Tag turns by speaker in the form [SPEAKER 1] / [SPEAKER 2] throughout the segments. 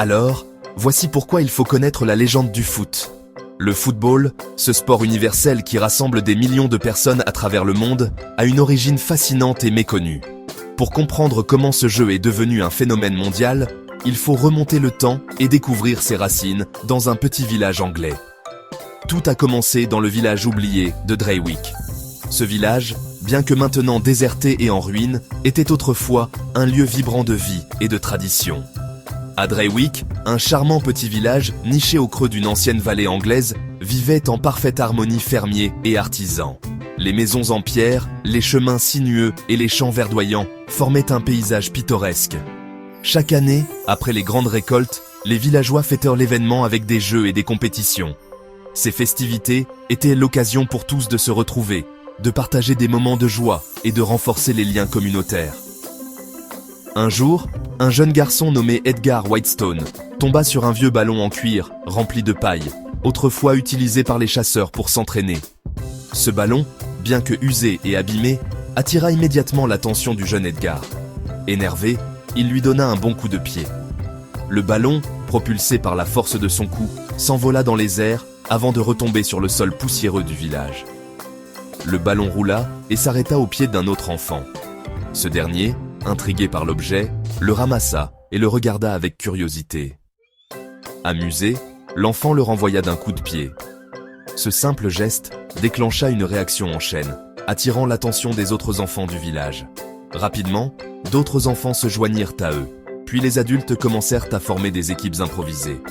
[SPEAKER 1] Alors, voici pourquoi il faut connaître la légende du foot. Le football, ce sport universel qui rassemble des millions de personnes à travers le monde, a une origine fascinante et méconnue. Pour comprendre comment ce jeu est devenu un phénomène mondial, il faut remonter le temps et découvrir ses racines dans un petit village anglais. Tout a commencé dans le village oublié de Dreywick. Ce village, bien que maintenant déserté et en ruine, était autrefois un lieu vibrant de vie et de tradition. À Dreywick, un charmant petit village niché au creux d'une ancienne vallée anglaise vivait en parfaite harmonie fermiers et artisans. Les maisons en pierre, les chemins sinueux et les champs verdoyants formaient un paysage pittoresque. Chaque année, après les grandes récoltes, les villageois fêtèrent l'événement avec des jeux et des compétitions. Ces festivités étaient l'occasion pour tous de se retrouver, de partager des moments de joie et de renforcer les liens communautaires. Un jour, un jeune garçon nommé Edgar Whitestone tomba sur un vieux ballon en cuir rempli de paille, autrefois utilisé par les chasseurs pour s'entraîner. Ce ballon, bien que usé et abîmé, attira immédiatement l'attention du jeune Edgar. Énervé, il lui donna un bon coup de pied. Le ballon, propulsé par la force de son coup, s'envola dans les airs avant de retomber sur le sol poussiéreux du village. Le ballon roula et s'arrêta au pied d'un autre enfant. Ce dernier, intrigué par l'objet, le ramassa et le regarda avec curiosité. Amusé, l'enfant le renvoya d'un coup de pied. Ce simple geste déclencha une réaction en chaîne, attirant l'attention des autres enfants du village. Rapidement, d'autres enfants se joignirent à eux, puis les adultes commencèrent à former des équipes improvisées.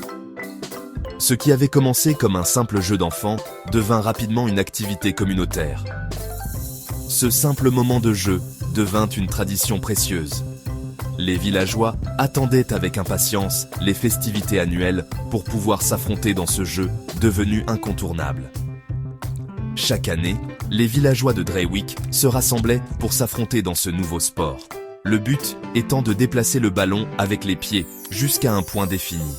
[SPEAKER 1] Ce qui avait commencé comme un simple jeu d'enfants devint rapidement une activité communautaire. Ce simple moment de jeu devint une tradition précieuse. Les villageois attendaient avec impatience les festivités annuelles pour pouvoir s'affronter dans ce jeu devenu incontournable. Chaque année, les villageois de Dreywick se rassemblaient pour s'affronter dans ce nouveau sport. Le but étant de déplacer le ballon avec les pieds jusqu'à un point défini.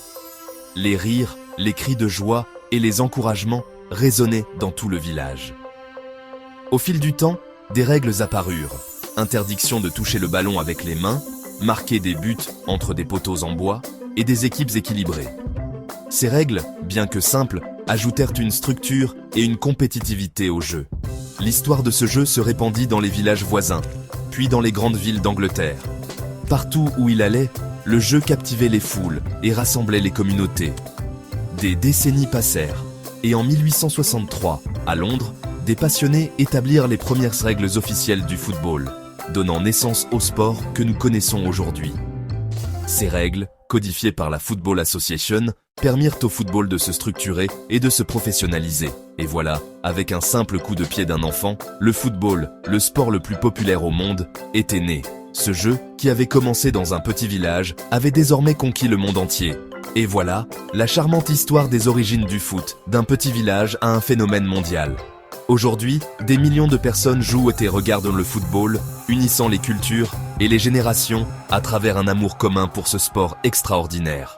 [SPEAKER 1] Les rires, les cris de joie et les encouragements résonnaient dans tout le village. Au fil du temps, des règles apparurent. Interdiction de toucher le ballon avec les mains, marquer des buts entre des poteaux en bois et des équipes équilibrées. Ces règles, bien que simples, ajoutèrent une structure et une compétitivité au jeu. L'histoire de ce jeu se répandit dans les villages voisins, puis dans les grandes villes d'Angleterre. Partout où il allait, le jeu captivait les foules et rassemblait les communautés. Des décennies passèrent, et en 1863, à Londres, des passionnés établirent les premières règles officielles du football, donnant naissance au sport que nous connaissons aujourd'hui. Ces règles, codifiées par la Football Association, permirent au football de se structurer et de se professionnaliser. Et voilà, avec un simple coup de pied d'un enfant, le football, le sport le plus populaire au monde, était né. Ce jeu, qui avait commencé dans un petit village, avait désormais conquis le monde entier. Et voilà, la charmante histoire des origines du foot, d'un petit village à un phénomène mondial. Aujourd'hui, des millions de personnes jouent et regardent le football, unissant les cultures et les générations à travers un amour commun pour ce sport extraordinaire.